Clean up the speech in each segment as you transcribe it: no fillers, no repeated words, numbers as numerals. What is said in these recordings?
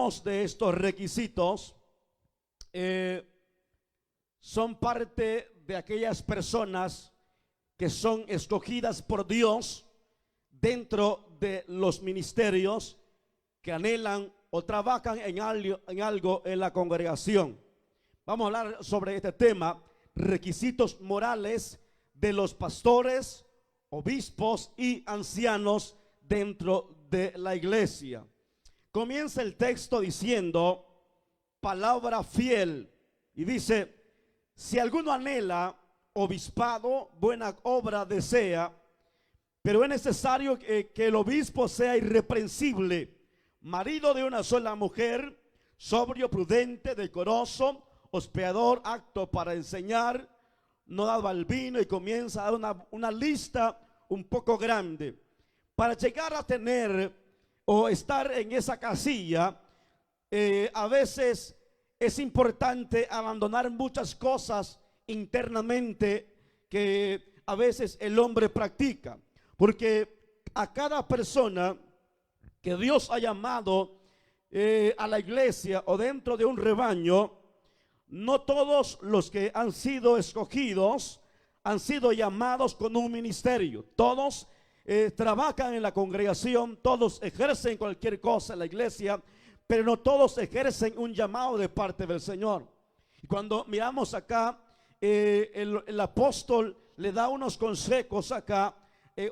hablamos de estos requisitos, son parte de aquellas personas que son escogidas por Dios dentro de los ministerios que anhelan o trabajan en algo en la congregación. Vamos a hablar sobre este tema, requisitos morales de los pastores, obispos y ancianos dentro de la iglesia. Comienza el texto diciendo, palabra fiel, y dice, si alguno anhela obispado, buena obra desea, pero es necesario que el obispo sea irreprensible, marido de una sola mujer, sobrio, prudente, decoroso, hospedador, apto para enseñar, no dado al vino, y comienza a dar una lista un poco grande. Para llegar a tener o estar en esa casilla, a veces es importante abandonar muchas cosas internamente que a veces el hombre practica, porque a cada persona que Dios ha llamado a la iglesia o dentro de un rebaño, no todos los que han sido escogidos han sido llamados con un ministerio. Todos trabajan en la congregación, todos ejercen cualquier cosa en la iglesia, pero no todos ejercen un llamado de parte del Señor. Y cuando miramos acá, el apóstol le da unos consejos acá,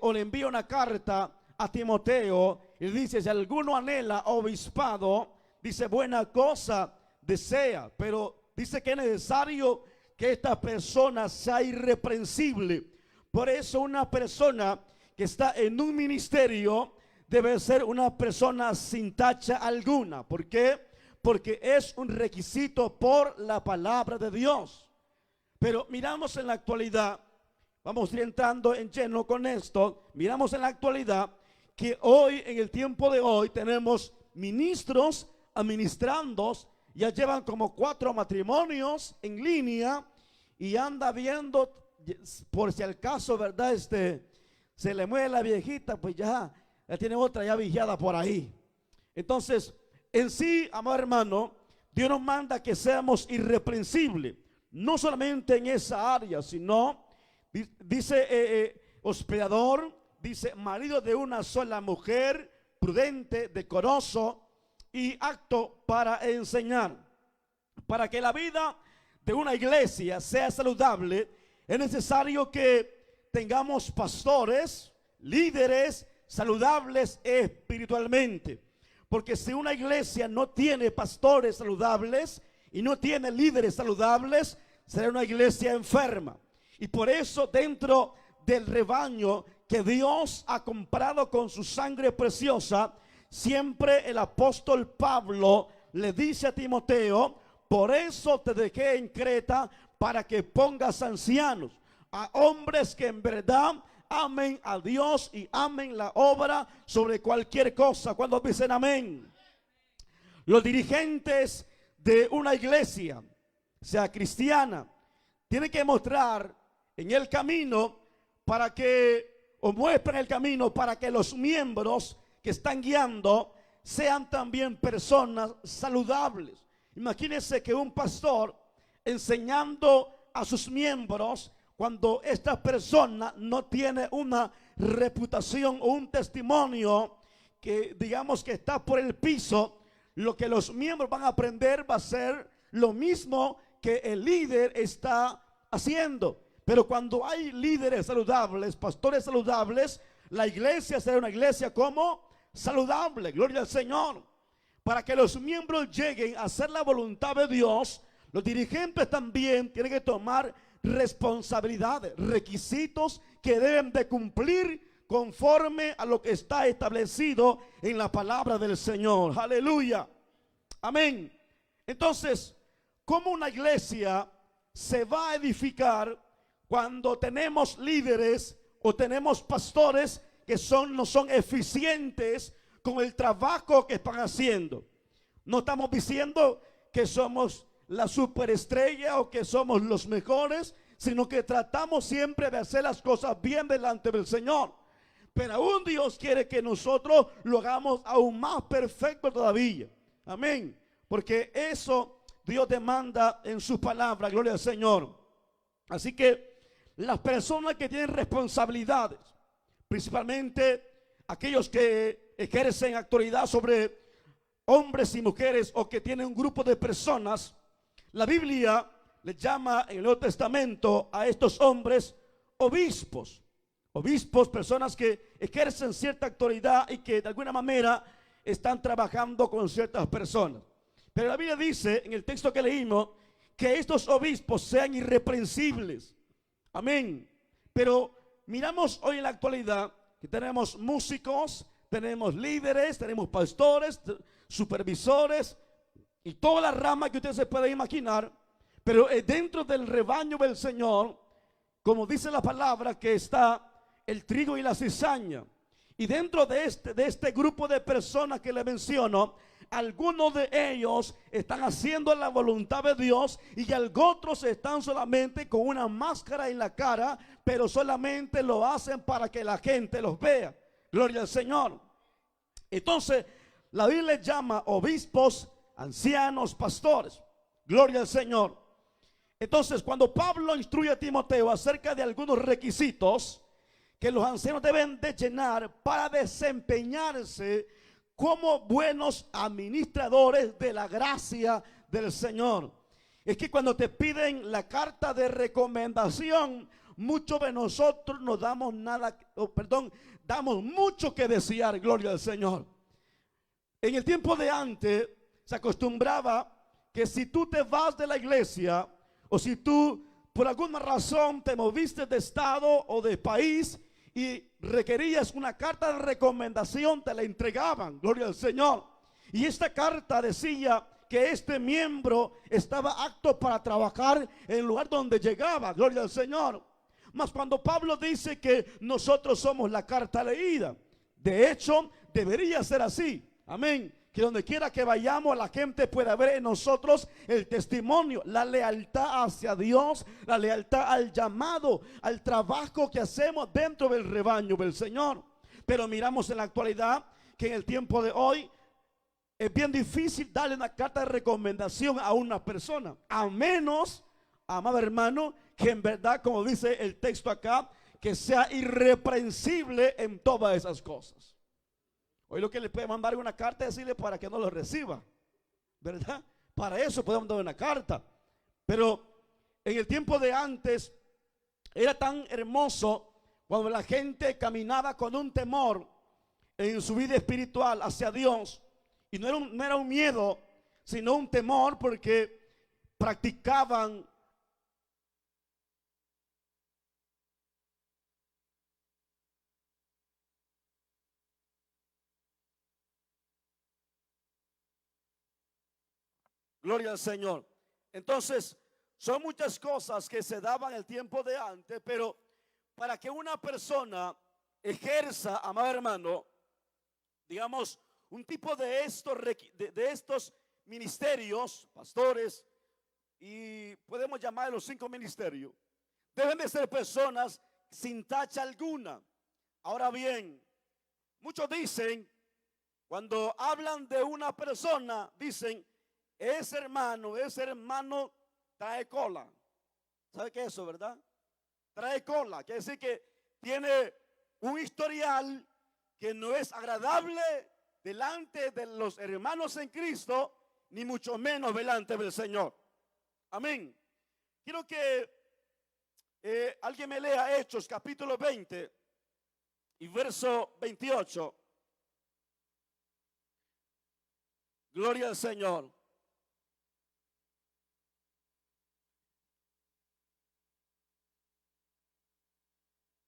o le envía una carta a Timoteo y dice, si alguno anhela obispado, dice, buena cosa desea, pero dice que es necesario que esta persona sea irreprensible. Por eso una persona que está en un ministerio debe ser una persona sin tacha alguna. ¿Por qué? Porque es un requisito por la palabra de Dios. Pero miramos en la actualidad, vamos a ir entrando en lleno con esto, miramos en la actualidad que hoy, en el tiempo de hoy, tenemos ministros administrando, ya llevan como 4 matrimonios en línea y anda viendo, por si al caso, ¿verdad? Se le muere la viejita, pues ya tiene otra ya vigiada por ahí. Entonces, en sí, amado hermano, Dios nos manda que seamos irreprensibles, no solamente en esa área, sino, dice hospedador, dice marido de una sola mujer, prudente, decoroso y apto para enseñar. Para que la vida de una iglesia sea saludable, es necesario que tengamos pastores, líderes saludables espiritualmente. Porque si una iglesia no tiene pastores saludables y no tiene líderes saludables, será una iglesia enferma. Y por eso dentro del rebaño que Dios ha comprado con su sangre preciosa, siempre el apóstol Pablo le dice a Timoteo, por eso te dejé en Creta para que pongas ancianos, a hombres que en verdad amen a Dios y amen la obra sobre cualquier cosa. Cuando dicen amén. Los dirigentes de una iglesia, sea cristiana, tienen que mostrar en el camino para que, o muestren el camino para que los miembros que están guiando sean también personas saludables. Imagínense que un pastor enseñando a sus miembros, cuando esta persona no tiene una reputación o un testimonio que digamos que está por el piso, lo que los miembros van a aprender va a ser lo mismo que el líder está haciendo. Pero cuando hay líderes saludables, pastores saludables, la iglesia será una iglesia como saludable. Gloria al Señor. Para que los miembros lleguen a hacer la voluntad de Dios, los dirigentes también tienen que tomar responsabilidades, requisitos que deben de cumplir conforme a lo que está establecido en la palabra del Señor. Aleluya. Amén. Entonces, ¿cómo una iglesia se va a edificar cuando tenemos líderes o tenemos pastores que no son eficientes con el trabajo que están haciendo? No estamos diciendo que somos la superestrella o que somos los mejores, sino que tratamos siempre de hacer las cosas bien delante del Señor. Pero aún Dios quiere que nosotros lo hagamos aún más perfecto todavía. Amén. Porque eso Dios demanda en su palabra, gloria al Señor. Así que las personas que tienen responsabilidades, principalmente aquellos que ejercen autoridad sobre hombres y mujeres o que tienen un grupo de personas, la Biblia le llama en el Nuevo Testamento a estos hombres obispos. Obispos, personas que ejercen cierta autoridad y que de alguna manera están trabajando con ciertas personas. Pero la Biblia dice en el texto que leímos que estos obispos sean irreprensibles. Amén. Pero miramos hoy en la actualidad que tenemos músicos, tenemos líderes, tenemos pastores, supervisores y toda la rama que usted se puede imaginar. Pero dentro del rebaño del Señor, como dice la palabra, que está el trigo y la cizaña. Y dentro de este grupo de personas que le menciono, algunos de ellos están haciendo la voluntad de Dios y otros están solamente con una máscara en la cara, pero solamente lo hacen para que la gente los vea. Gloria al Señor. Entonces, la Biblia les llama obispos, ancianos, pastores. Gloria al Señor. Entonces, cuando Pablo instruye a Timoteo acerca de algunos requisitos que los ancianos deben de llenar para desempeñarse como buenos administradores de la gracia del Señor, es que cuando te piden la carta de recomendación, muchos de nosotros nos damos damos mucho que desear. Gloria al Señor. En el tiempo de antes se acostumbraba que si tú te vas de la iglesia o si tú por alguna razón te moviste de estado o de país y requerías una carta de recomendación, te la entregaban. Gloria al Señor. Y esta carta decía que este miembro estaba apto para trabajar en el lugar donde llegaba. Gloria al Señor. Mas cuando Pablo dice que nosotros somos la carta leída, de hecho debería ser así. Amén. Que donde quiera que vayamos, la gente pueda ver en nosotros el testimonio, la lealtad hacia Dios, la lealtad al llamado, al trabajo que hacemos dentro del rebaño del Señor. Pero miramos en la actualidad que en el tiempo de hoy es bien difícil darle una carta de recomendación a una persona, a menos, amado hermano, que en verdad, como dice el texto acá, que sea irreprensible en todas esas cosas. Hoy lo que le puede mandar una carta es decirle para que no lo reciba, ¿verdad? Para eso podemos dar una carta. Pero en el tiempo de antes era tan hermoso cuando la gente caminaba con un temor en su vida espiritual hacia Dios. Y no era un miedo, sino un temor, porque practicaban gloria al Señor. Entonces, son muchas cosas que se daban en el tiempo de antes, pero para que una persona ejerza, amado hermano, digamos, un tipo de estos ministerios, pastores, y podemos llamar los 5 ministerios, deben de ser personas sin tacha alguna. Ahora bien, muchos dicen, cuando hablan de una persona, dicen, ese hermano trae cola. ¿Sabe qué es eso, verdad? Trae cola, quiere decir que tiene un historial que no es agradable delante de los hermanos en Cristo, ni mucho menos delante del Señor. Amén. Quiero que alguien me lea Hechos capítulo 20 y verso 28. Gloria al Señor.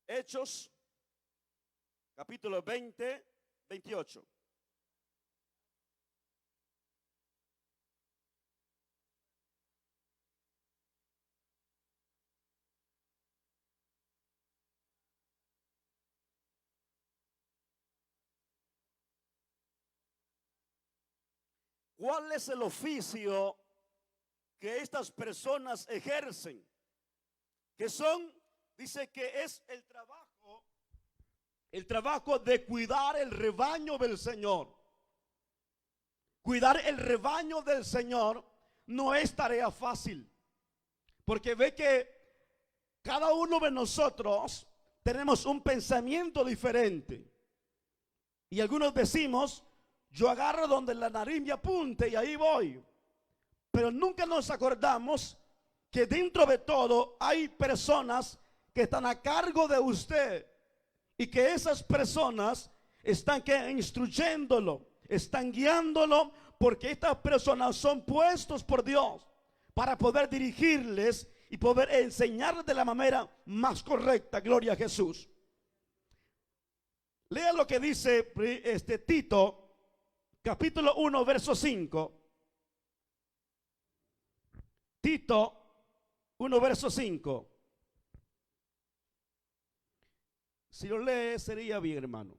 Hechos, capítulo 20, 28. ¿Cuál es el oficio que estas personas ejercen? Que son, dice que es el trabajo de cuidar el rebaño del Señor. cuidar el rebaño del Señor no es tarea fácil, porque ve que cada uno de nosotros tenemos un pensamiento diferente. Y algunos decimos, yo agarro donde la nariz me apunte y ahí voy. Pero nunca nos acordamos que dentro de todo hay personas que están a cargo de usted, y que esas personas están instruyéndolo, están guiándolo, porque estas personas son puestos por Dios para poder dirigirles y poder enseñarles de la manera más correcta. Gloria a Jesús. Lea lo que dice Tito, capítulo 1, verso 5. Tito 1, verso 5. Si lo lee sería bien, hermano.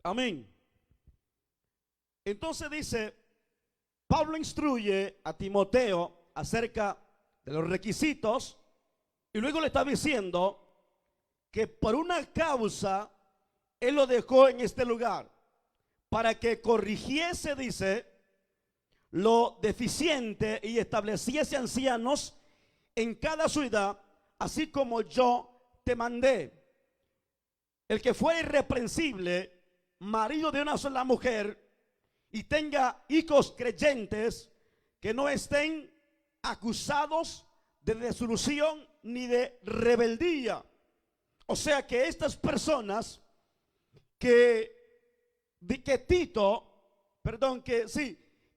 Amén. Entonces dice, Pablo instruye a Timoteo acerca de los requisitos, y luego le está diciendo que por una causa él lo dejó en este lugar, para que corrigiese, dice, lo deficiente y estableciese ancianos en cada ciudad, así como yo te mandé. El que fue irreprensible, marido de una sola mujer, y tenga hijos creyentes, que no estén acusados de desolución ni de rebeldía. O sea que estas personas que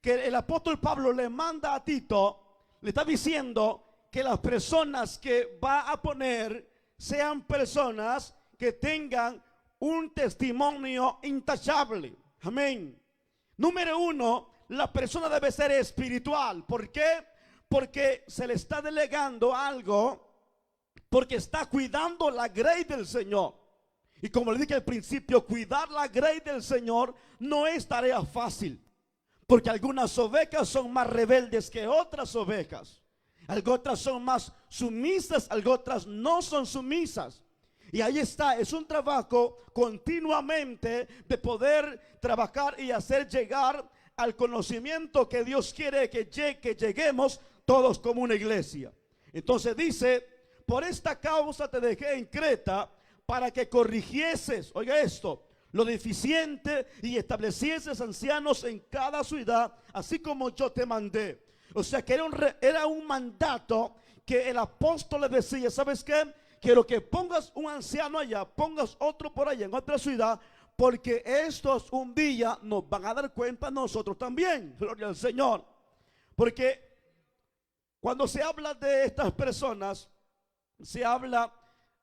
el apóstol Pablo le manda a Tito, le está diciendo que las personas que va a poner sean personas que tengan un testimonio intachable. Amén. Número uno, la persona debe ser espiritual. ¿Por qué? Porque se le está delegando algo, porque está cuidando la grey del Señor. Y como le dije al principio, cuidar la grey del Señor no es tarea fácil, porque algunas ovejas son más rebeldes que otras ovejas. Otras son más sumisas, otras no son sumisas. Y ahí está, es un trabajo continuamente de poder trabajar y hacer llegar al conocimiento que Dios quiere que lleguemos todos como una iglesia. Entonces dice, por esta causa te dejé en Creta, para que corrigieses, oiga esto, lo deficiente y establecieses ancianos en cada ciudad, así como yo te mandé. O sea que era un mandato que el apóstol le decía, ¿sabes qué? Quiero que pongas un anciano allá, pongas otro por allá en otra ciudad, porque estos un día nos van a dar cuenta a nosotros también. Gloria al Señor. Porque cuando se habla de estas personas, se habla,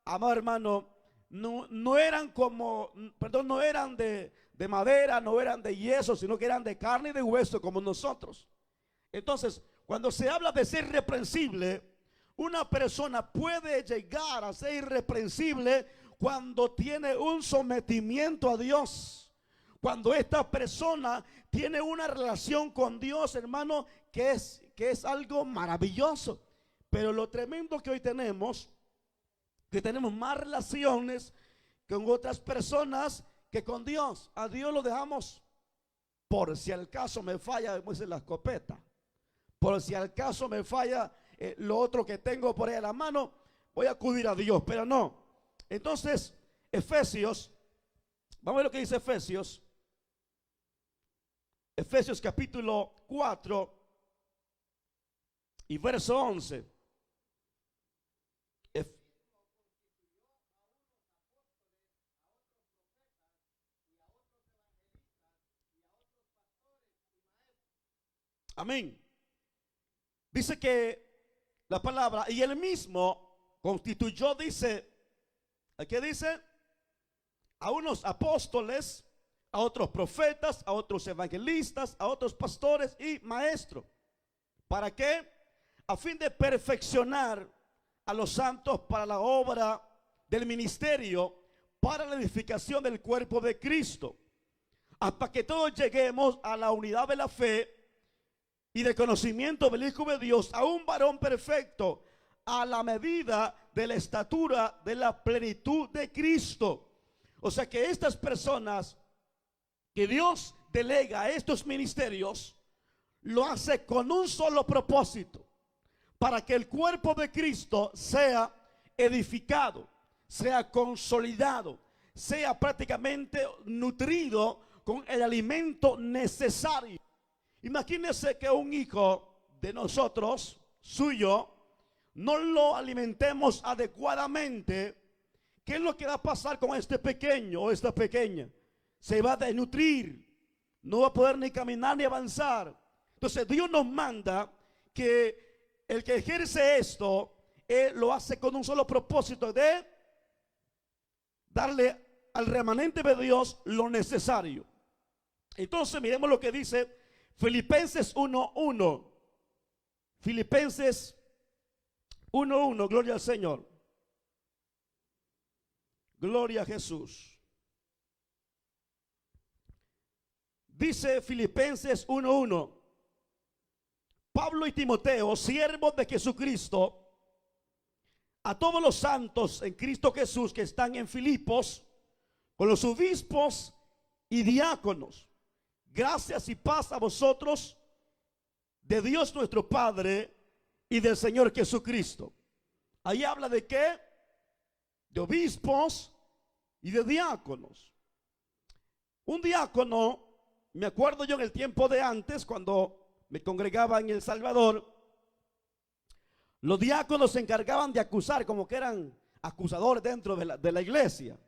amado hermano, no eran de madera, no eran de yeso, sino que eran de carne y de hueso como nosotros. Entonces, cuando se habla de ser irreprensible, una persona puede llegar a ser irreprensible cuando tiene un sometimiento a Dios. Cuando esta persona tiene una relación con Dios, hermano, que es algo maravilloso. Pero lo tremendo que hoy tenemos, que tenemos más relaciones con otras personas que con Dios. A Dios lo dejamos por si al caso me falla, como dice la escopeta. Por si al caso me falla lo otro que tengo por ahí a la mano, voy a acudir a Dios, pero no. Entonces, Efesios, vamos a ver lo que dice Efesios. Efesios capítulo 4 y verso 11. Amén. Dice que la palabra, y él mismo constituyó, dice, ¿qué dice? A unos apóstoles, a otros profetas, a otros evangelistas, a otros pastores y maestros. ¿Para qué? A fin de perfeccionar a los santos para la obra del ministerio, para la edificación del cuerpo de Cristo, hasta que todos lleguemos a la unidad de la fe y de conocimiento del Hijo de Dios, a un varón perfecto, a la medida de la estatura de la plenitud de Cristo. O sea que estas personas que Dios delega a estos ministerios, lo hace con un solo propósito: para que el cuerpo de Cristo sea edificado, sea consolidado, sea prácticamente nutrido con el alimento necesario. Imagínense que un hijo de nosotros, suyo, no lo alimentemos adecuadamente. ¿Qué es lo que va a pasar con este pequeño o esta pequeña? Se va a desnutrir, no va a poder ni caminar ni avanzar. Entonces Dios nos manda que el que ejerce esto, lo hace con un solo propósito: de darle al remanente de Dios lo necesario. Entonces miremos lo que dice Filipenses 1:1. Filipenses 1:1, gloria al Señor. Gloria a Jesús. Dice Filipenses 1:1: Pablo y Timoteo, siervos de Jesucristo, a todos los santos en Cristo Jesús que están en Filipos, con los obispos y diáconos, gracias y paz a vosotros de Dios nuestro Padre y del Señor Jesucristo. Ahí habla de qué: de obispos y de diáconos. Un diácono, me acuerdo yo en el tiempo de antes, cuando me congregaba en El Salvador, los diáconos se encargaban de acusar, como que eran acusadores dentro de la iglesia.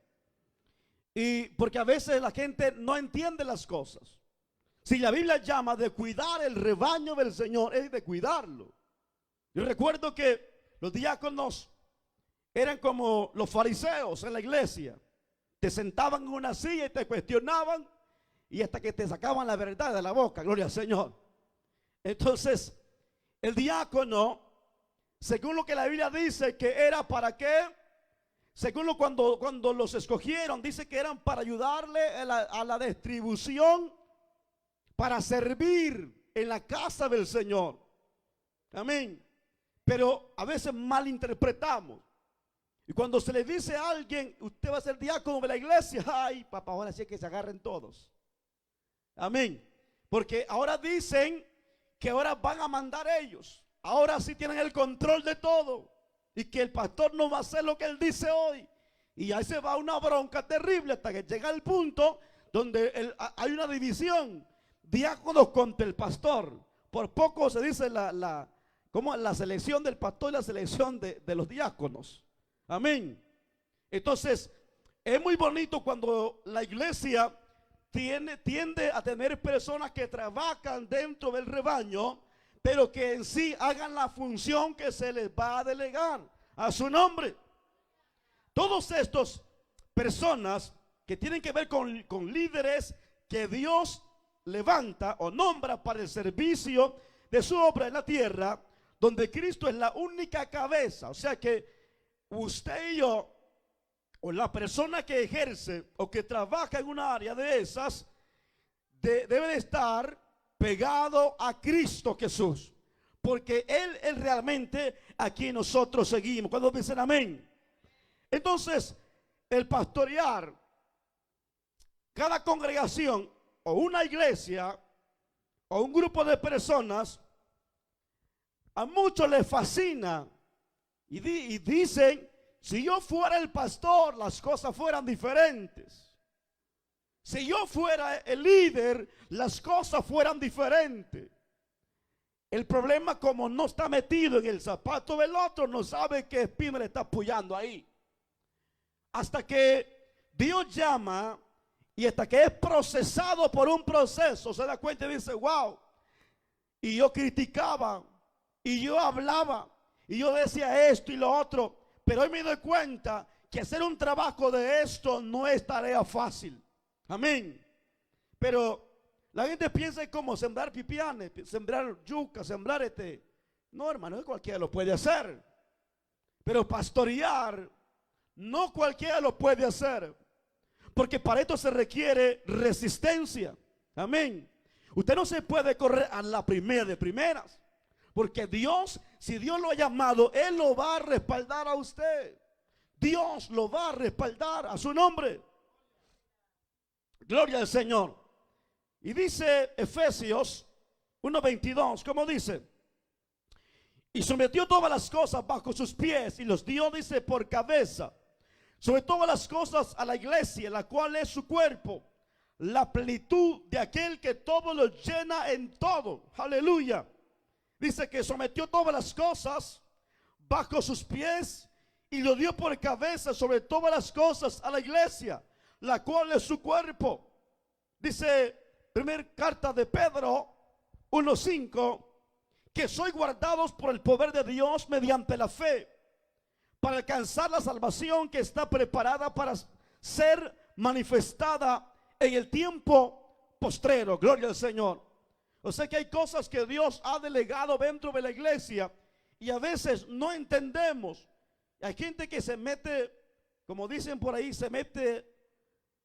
Y porque a veces la gente no entiende las cosas. Si la Biblia llama de cuidar el rebaño del Señor, es de cuidarlo. Yo recuerdo que los diáconos eran como los fariseos en la iglesia. Te sentaban en una silla y te cuestionaban, y hasta que te sacaban la verdad de la boca, gloria al Señor. Entonces, el diácono, según lo que la Biblia dice que era para qué, según cuando los escogieron, dice que eran para ayudarle a la distribución, para servir en la casa del Señor. Amén. Pero a veces malinterpretamos. Y cuando se le dice a alguien: usted va a ser diácono de la iglesia, ay, papá, ahora sí es que se agarren todos. Amén. Porque ahora dicen que ahora van a mandar ellos. Ahora sí tienen el control de todo. Y que el pastor no va a hacer lo que él dice hoy. Y ahí se va una bronca terrible hasta que llega el punto donde hay una división. Diáconos contra el pastor. Por poco se dice como la selección del pastor y la selección de los diáconos. Amén. Entonces, es muy bonito cuando la iglesia tiende a tener personas que trabajan dentro del rebaño, pero que en sí hagan la función que se les va a delegar a su nombre. Todos estos personas que tienen que ver con líderes que Dios levanta o nombra para el servicio de su obra en la tierra, donde Cristo es la única cabeza. O sea que usted y yo, o la persona que ejerce o que trabaja en una área de esas, debe de estar pegado a Cristo Jesús, porque Él es realmente a quien nosotros seguimos. Cuando dicen amén. Entonces, el pastorear cada congregación o una iglesia o un grupo de personas, a muchos les fascina y dicen: si yo fuera el pastor, las cosas fueran diferentes. Si yo fuera el líder, las cosas fueran diferentes. El problema, como no está metido en el zapato del otro, no sabe qué espina le está apoyando ahí. Hasta que Dios llama y hasta que es procesado por un proceso, se da cuenta y dice: wow. Y yo criticaba, y yo hablaba, y yo decía esto y lo otro, pero hoy me doy cuenta que hacer un trabajo de esto no es tarea fácil. Amén. Pero la gente piensa en cómo sembrar pipianes, sembrar yuca, sembrar No, hermano, cualquiera lo puede hacer. Pero pastorear, no cualquiera lo puede hacer. Porque para esto se requiere resistencia. Amén. Usted no se puede correr a la primera de primeras. Porque Dios, si Dios lo ha llamado, Él lo va a respaldar a usted. Dios lo va a respaldar a su nombre. Gloria al Señor. Y dice Efesios 1:22, ¿cómo dice? Y sometió todas las cosas bajo sus pies y los dio, dice, por cabeza, sobre todas las cosas a la iglesia, la cual es su cuerpo, la plenitud de aquel que todo lo llena en todo. Aleluya. Dice que sometió todas las cosas bajo sus pies y lo dio por cabeza sobre todas las cosas a la iglesia, la cual es su cuerpo. Dice primera carta de Pedro 1:5, que sois guardados por el poder de Dios mediante la fe, para alcanzar la salvación que está preparada para ser manifestada en el tiempo postrero. Gloria al Señor. O sea que hay cosas que Dios ha delegado dentro de la iglesia y a veces no entendemos. Hay gente que se mete, como dicen por ahí, se mete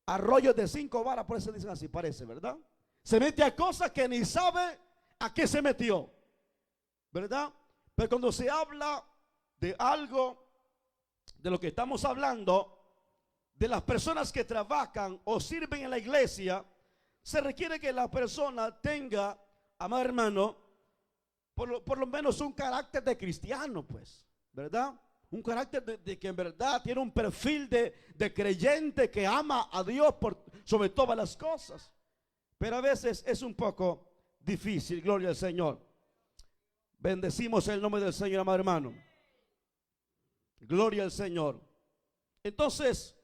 a rollos de 5 varas, por eso dicen así, parece, ¿verdad? Se mete a cosas que ni sabe a qué se metió, ¿verdad? Pero cuando se habla de algo, de lo que estamos hablando, de las personas que trabajan o sirven en la iglesia, se requiere que la persona tenga, amado hermano, por lo menos un carácter de cristiano, pues, ¿verdad? Un carácter de que en verdad tiene un perfil de creyente que ama a Dios sobre todas las cosas. Pero a veces es un poco difícil, gloria al Señor. Bendecimos el nombre del Señor, amado hermano. Gloria al Señor. Entonces,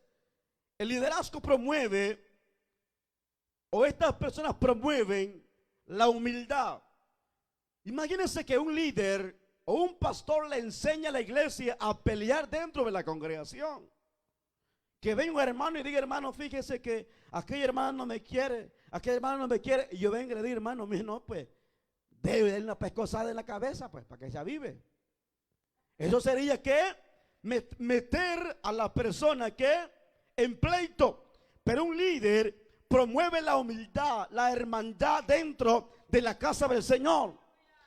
el liderazgo promueve, o estas personas promueven la humildad. Imagínense que un líder o un pastor le enseña a la iglesia a pelear dentro de la congregación. Que venga un hermano y diga, hermano, fíjese que aquel hermano no me quiere, aquel hermano no me quiere. Y yo vengo y le digo, hermano, no, pues, debe darle una pescosada en la cabeza, pues, para que se avive. Eso sería que meter a la persona que en pleito. Pero un líder promueve la humildad, la hermandad dentro de la casa del Señor.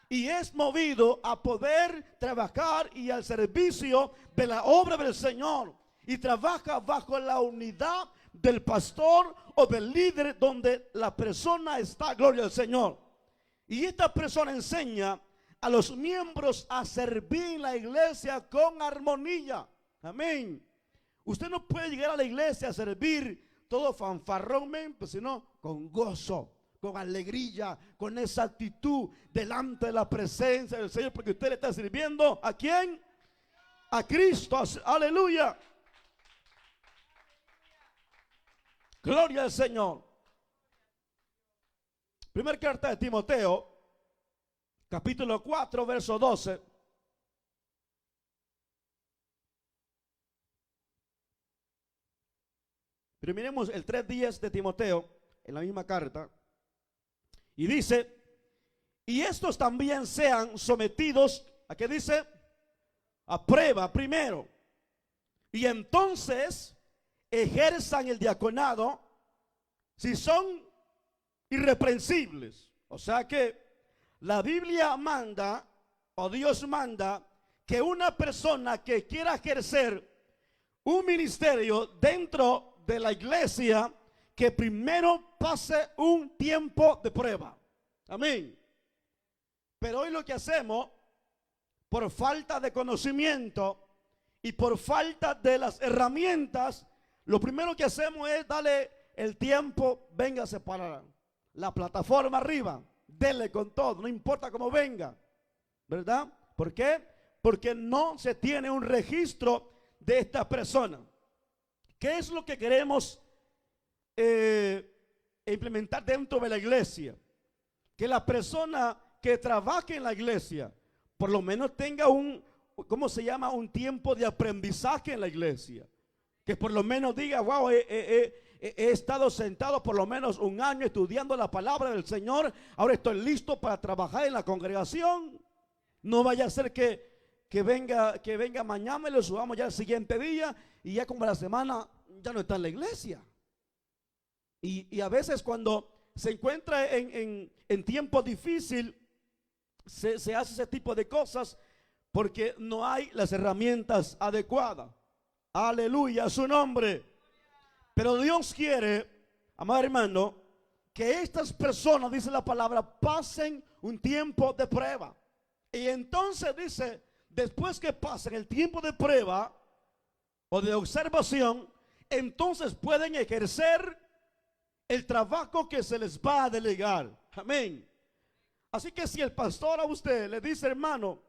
Y es movido a poder trabajar y al servicio de la obra del Señor. Y trabaja bajo la unidad del pastor o del líder donde la persona está, gloria al Señor. Y esta persona enseña a los miembros a servir en la iglesia con armonía. Amén. Usted no puede llegar a la iglesia a servir todo fanfarrón, sino con gozo, con alegría, con esa actitud delante de la presencia del Señor, porque usted le está sirviendo ¿a quién? A Cristo. Aleluya. Gloria al Señor. Primera carta de Timoteo, capítulo 4, verso 12. Pero miremos el 3:10 de Timoteo en la misma carta. Y dice, y estos también sean sometidos, ¿a qué dice? A prueba primero. Y entonces ejerzan el diaconado si son irreprensibles. O sea que la Biblia manda, o Dios manda, que una persona que quiera ejercer un ministerio dentro de la iglesia, que primero pase un tiempo de prueba. Amén. Pero hoy lo que hacemos, por falta de conocimiento y por falta de las herramientas, lo primero que hacemos es darle el tiempo, véngase para la plataforma arriba, dele con todo, no importa cómo venga, ¿verdad? ¿Por qué? Porque no se tiene un registro de esta persona. ¿Qué es lo que queremos implementar dentro de la iglesia? Que la persona que trabaje en la iglesia por lo menos tenga ¿cómo se llama? Un tiempo de aprendizaje en la iglesia. Que por lo menos diga, wow, he estado sentado por lo menos un año estudiando la palabra del Señor, ahora estoy listo para trabajar en la congregación. No vaya a ser que venga mañana y lo subamos ya el siguiente día y ya como la semana ya no está en la iglesia. Y a veces cuando se encuentra en tiempo difícil, se hace ese tipo de cosas porque no hay las herramientas adecuadas. Aleluya, a su nombre. Pero Dios quiere, amado hermano, que estas personas, dice la palabra, pasen un tiempo de prueba. Y entonces dice, después que pasen el tiempo de prueba o de observación, entonces pueden ejercer el trabajo que se les va a delegar. Amén. Así que si el pastor a usted le dice, hermano,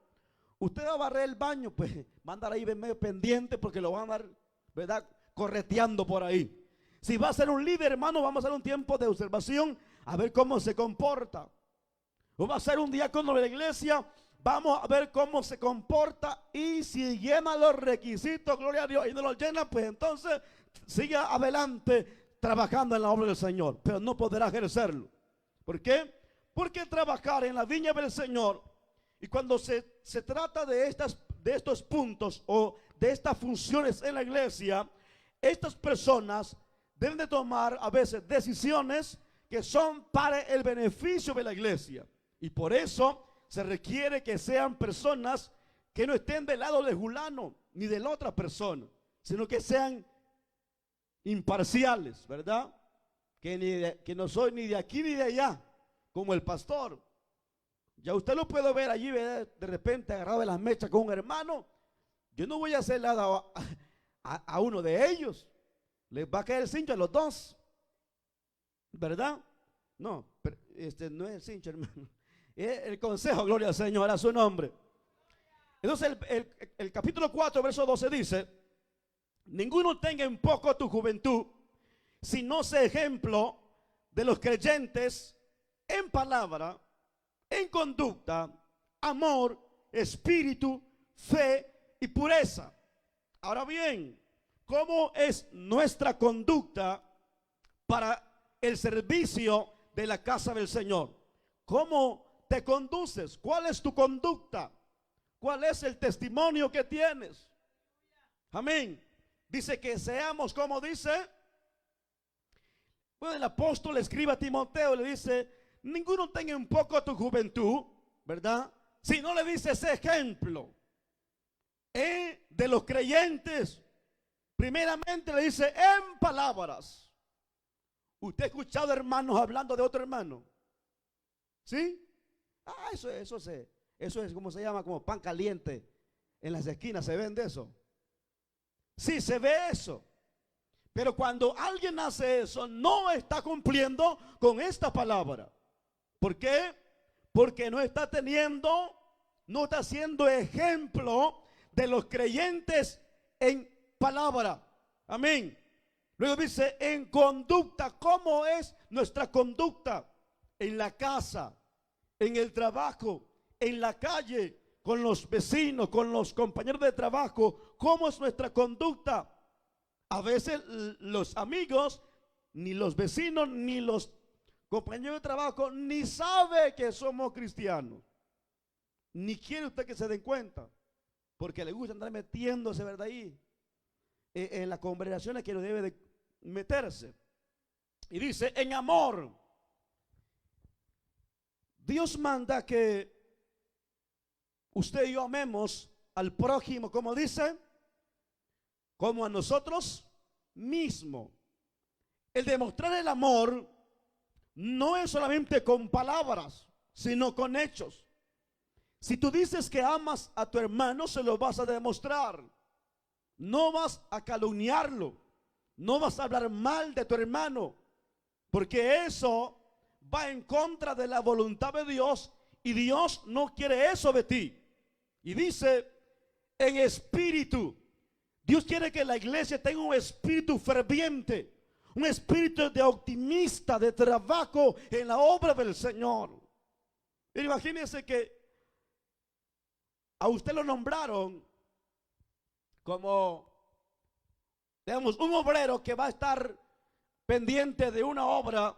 usted va a barrer el baño, pues va a andar ahí medio pendiente porque lo van a andar, ¿verdad?, correteando por ahí. Si va a ser un líder, hermano, vamos a hacer un tiempo de observación a ver cómo se comporta. O va a ser un diácono de la iglesia, vamos a ver cómo se comporta, y si llena los requisitos, gloria a Dios, y no los llena, pues entonces siga adelante trabajando en la obra del Señor, pero no podrá ejercerlo. ¿Por qué? Porque trabajar en la viña del Señor, y cuando se trata de estos puntos o de estas funciones en la iglesia, estas personas deben de tomar a veces decisiones que son para el beneficio de la iglesia. Y por eso se requiere que sean personas que no estén del lado de fulano ni de la otra persona, sino que sean imparciales, ¿verdad? Que no soy ni de aquí ni de allá, como el pastor. Ya usted lo puede ver allí, ¿verdad?, de repente agarrado de las mechas con un hermano. Yo no voy a hacer nada a uno de ellos. Les va a caer el cincho a los dos, ¿verdad? No, pero no es el cincho, hermano. Es el consejo, gloria al Señor, a su nombre. Entonces el capítulo 4, verso 12 dice: ninguno tenga en poco tu juventud, sino sea ejemplo de los creyentes en palabra, en conducta, amor, espíritu, fe y pureza. Ahora bien, ¿cómo es nuestra conducta para el servicio de la casa del Señor? ¿Cómo te conduces? ¿Cuál es tu conducta? ¿Cuál es el testimonio que tienes? Amén. Dice que seamos, como dice, bueno, el apóstol escribe a Timoteo, le dice: ninguno tenga en poco tu juventud, ¿verdad? Si no le dice ese ejemplo de los creyentes, primeramente le dice en palabras. ¿Usted ha escuchado hermanos hablando de otro hermano? ¿Sí? Ah, eso es como se llama, como pan caliente. En las esquinas se vende eso. Sí, se ve eso. Pero cuando alguien hace eso, no está cumpliendo con esta palabra. ¿Por qué? Porque no está siendo ejemplo de los creyentes en palabra. Amén. Luego dice en conducta. ¿Cómo es nuestra conducta? En la casa, en el trabajo, en la calle, con los vecinos, con los compañeros de trabajo. ¿Cómo es nuestra conducta? A veces los amigos, ni los vecinos, ni los compañeros de trabajo, ni sabe que somos cristianos. Ni quiere usted que se den cuenta, porque le gusta andar metiéndose, ¿verdad?, ahí en las conversaciones que no debe de meterse. Y dice en amor. Dios manda que usted y yo amemos al prójimo, como dice, como a nosotros mismos. El demostrar el amor no es solamente con palabras, sino con hechos. Si tú dices que amas a tu hermano, se lo vas a demostrar. No vas a calumniarlo, no vas a hablar mal de tu hermano, porque eso va en contra de la voluntad de Dios, y Dios no quiere eso de ti. Y dice en espíritu. Dios quiere que la iglesia tenga un espíritu ferviente, un espíritu de optimista, de trabajo en la obra del Señor. Imagínense que a usted lo nombraron como, digamos, un obrero que va a estar pendiente de una obra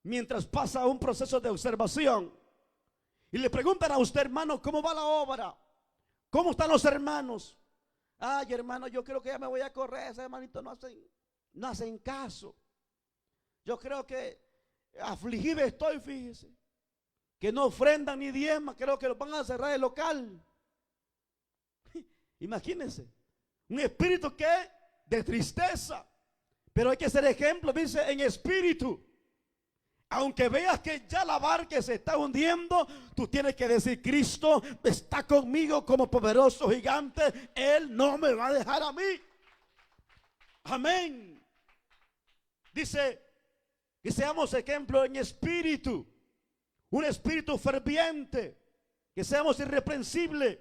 mientras pasa un proceso de observación. Y le preguntan a usted, hermano, ¿cómo va la obra? ¿Cómo están los hermanos? Ay, hermano, yo creo que ya me voy a correr. Ese hermanito no hacen caso. Yo creo que afligido estoy, fíjese, que no ofrendan ni diezman, creo que los van a cerrar el local. Imagínense, un espíritu que de tristeza, pero hay que ser ejemplo, dice, en espíritu. Aunque veas que ya la barca se está hundiendo, tú tienes que decir: Cristo está conmigo como poderoso gigante, Él no me va a dejar a mí. Amén. Dice que seamos ejemplo en espíritu, un espíritu ferviente, que seamos irreprensibles.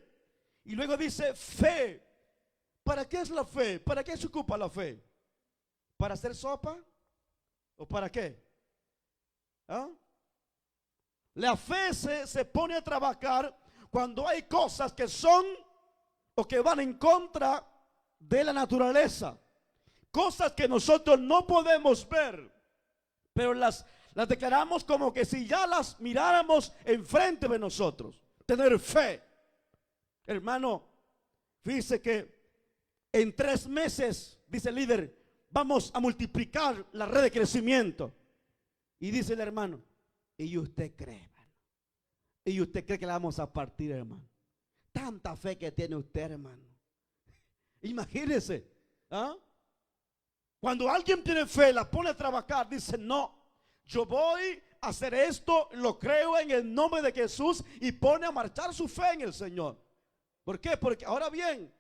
Y luego dice fe. ¿Para qué es la fe? ¿Para qué se ocupa la fe? ¿Para hacer sopa? ¿O para qué? ¿Ah? La fe se pone a trabajar cuando hay cosas que son o que van en contra de la naturaleza. Cosas que nosotros no podemos ver, pero las declaramos como que si ya las miráramos enfrente de nosotros. Tener fe. Hermano, fíjese que en 3 meses, dice el líder, vamos a multiplicar la red de crecimiento. Y dice el hermano: ¿y usted cree, hermano? ¿Y usted cree que la vamos a partir, hermano? Tanta fe que tiene usted, hermano. Imagínese, ¿ah? Cuando alguien tiene fe, la pone a trabajar, dice: no, yo voy a hacer esto, lo creo en el nombre de Jesús, y pone a marchar su fe en el Señor. ¿Por qué? Porque ahora bien,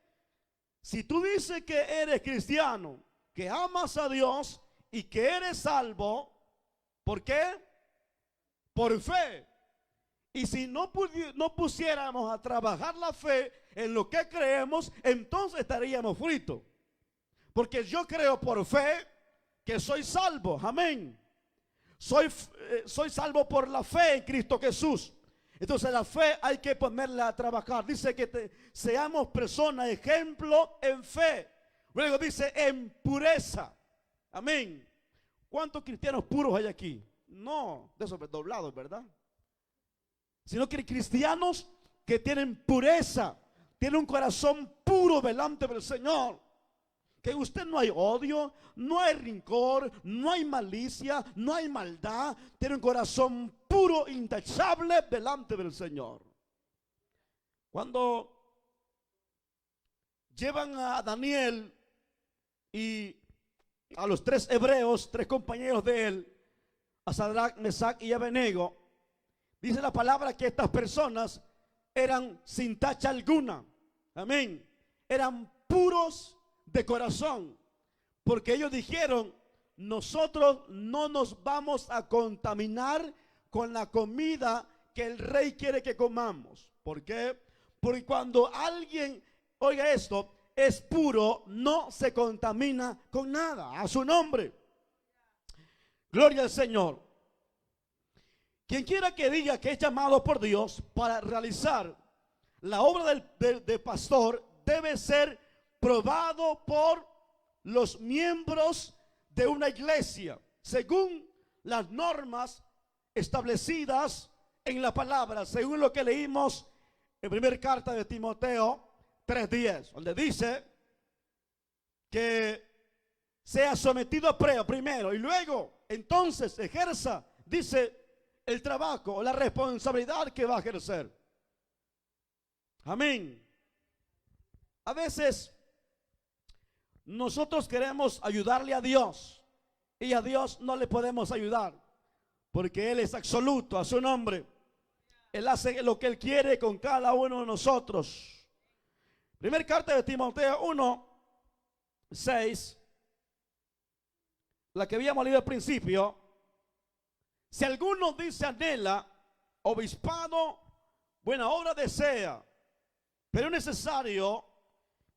si tú dices que eres cristiano, que amas a Dios y que eres salvo, ¿por qué? Por fe. Y si no pusiéramos a trabajar la fe en lo que creemos, entonces estaríamos fritos. Porque yo creo por fe que soy salvo. Amén. Soy salvo por la fe en Cristo Jesús. Entonces la fe hay que ponerla a trabajar. Dice que seamos personas ejemplo en fe. Luego dice en pureza. Amén. ¿Cuántos cristianos puros hay aquí? No, de esos doblados, ¿verdad? Sino que cristianos que tienen pureza, tienen un corazón puro delante del Señor. Que en usted no hay odio, no hay rencor, no hay malicia, no hay maldad. Tiene un corazón puro, intachable delante del Señor. Cuando llevan a Daniel y a los 3 hebreos, 3 compañeros de él, a Sadrach, Mesach y Abednego, dice la palabra que estas personas eran sin tacha alguna. Amén. Eran puros de corazón, porque ellos dijeron: nosotros no nos vamos a contaminar con la comida que el rey quiere que comamos. ¿Por qué? Porque cuando alguien, oiga esto, es puro, no se contamina con nada. A su nombre. Gloria al Señor. Quien quiera que diga que es llamado por Dios para realizar la obra del pastor debe ser probado por los miembros de una iglesia según las normas establecidas en la palabra, según lo que leímos en primera carta de Timoteo 3:10, donde dice que sea sometido a prueba primero y luego entonces ejerza, dice, el trabajo o la responsabilidad que va a ejercer. Amén. A veces nosotros queremos ayudarle a Dios y a Dios no le podemos ayudar porque Él es absoluto. A su nombre. Él hace lo que Él quiere con cada uno de nosotros. Primera carta de Timoteo 1:6, la que habíamos leído al principio. Si alguno dice anhela obispado, buena obra desea, pero es necesario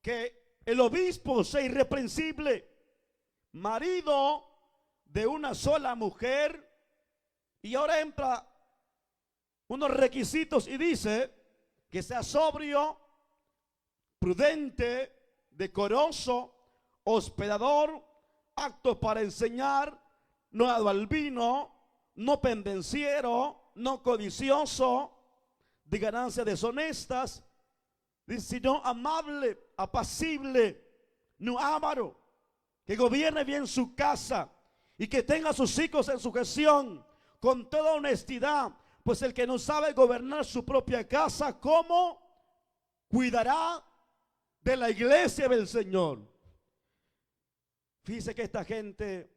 que el obispo sea irreprensible, marido de una sola mujer. Y ahora entra unos requisitos y dice que sea sobrio, prudente, decoroso, hospedador, apto para enseñar, no dado al vino, no pendenciero, no codicioso de ganancias deshonestas, sino amable, apacible, no avaro, que gobierne bien su casa y que tenga a sus hijos en sujeción, con toda honestidad, pues el que no sabe gobernar su propia casa, ¿cómo cuidará de la iglesia del Señor? Fíjese que esta gente,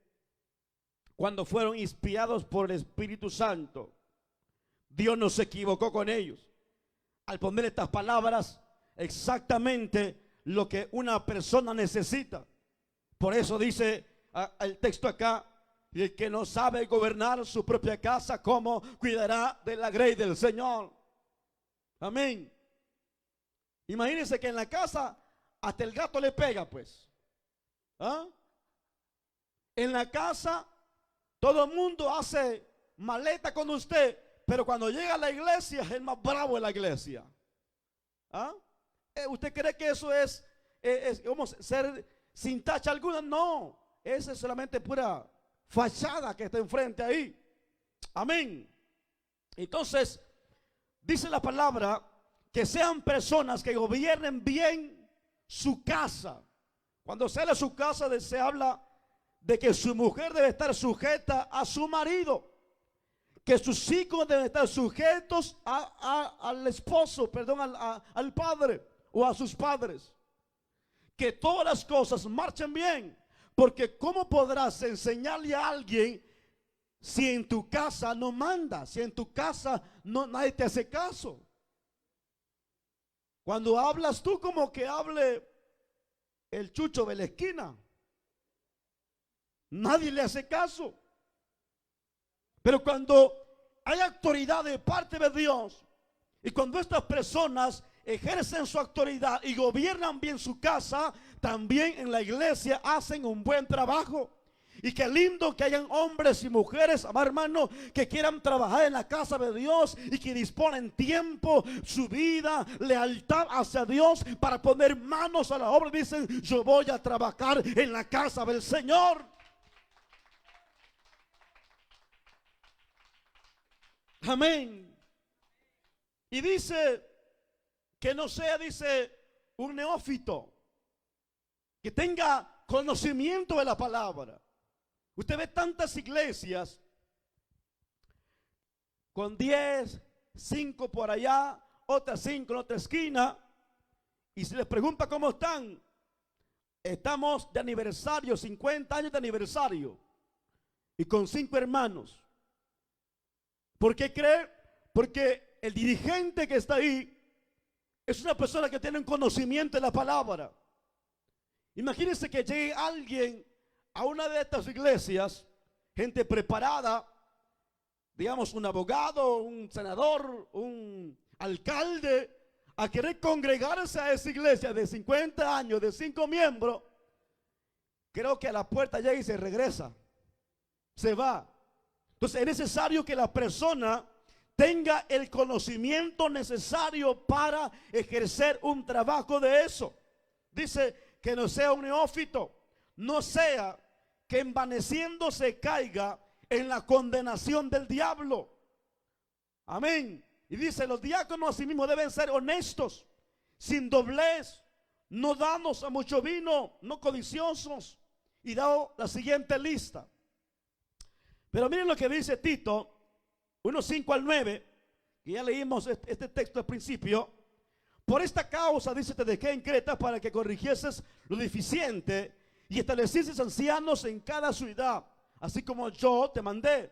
cuando fueron inspirados por el Espíritu Santo, Dios no se equivocó con ellos al poner estas palabras exactamente lo que una persona necesita. Por eso dice el texto acá: y el que no sabe gobernar su propia casa, ¿cómo cuidará de la grey del Señor? Amén. Imagínense que en la casa hasta el gato le pega, pues. ¿Ah? En la casa todo el mundo hace maleta con usted, pero cuando llega a la iglesia es el más bravo de la iglesia. ¿Ah? ¿Usted cree que eso es como ser sin tacha alguna? No, esa es solamente pura fachada que está enfrente ahí. Amén. Entonces dice la palabra que sean personas que gobiernen bien su casa. Cuando se habla de su casa, se habla de que su mujer debe estar sujeta a su marido, que sus hijos deben estar sujetos al esposo, perdón, al padre o a sus padres, que todas las cosas marchen bien. Porque ¿cómo podrás enseñarle a alguien si en tu casa no manda, si en tu casa nadie te hace caso? Cuando hablas tú, como que hable el chucho de la esquina, nadie le hace caso. Pero cuando hay autoridad de parte de Dios, y cuando estas personas ejercen su autoridad y gobiernan bien su casa, también en la iglesia hacen un buen trabajo. Y qué lindo que hayan hombres y mujeres, amado hermano, que quieran trabajar en la casa de Dios y que disponen tiempo, su vida, lealtad hacia Dios para poner manos a la obra. Dicen: yo voy a trabajar en la casa del Señor. Amén. Y dice que no sea, dice, un neófito, que tenga conocimiento de la palabra. Usted ve tantas iglesias con 10, 5 por allá, otras 5 en otra esquina, y se les pregunta cómo están. Estamos de aniversario, 50 años de aniversario, y con 5 hermanos. ¿Por qué cree? Porque el dirigente que está ahí es una persona que tiene un conocimiento de la palabra. Imagínense que llegue alguien a una de estas iglesias, gente preparada, digamos un abogado, un senador, un alcalde, a querer congregarse a esa iglesia de 50 años, de 5 miembros. Creo que a la puerta llega y se regresa, se va. Entonces es necesario que la persona tenga el conocimiento necesario para ejercer un trabajo de eso. Dice que no sea un neófito, no sea que envaneciéndose caiga en la condenación del diablo. Amén. Y dice: los diáconos asimismo deben ser honestos, sin doblez, no danos a mucho vino, no codiciosos. Y da la siguiente lista. Pero miren lo que dice Tito 1:5 al 9, que ya leímos este texto al principio. Por esta causa, dice, te dejé en Creta para que corrigieses lo deficiente y establecieses ancianos en cada ciudad, así como yo te mandé.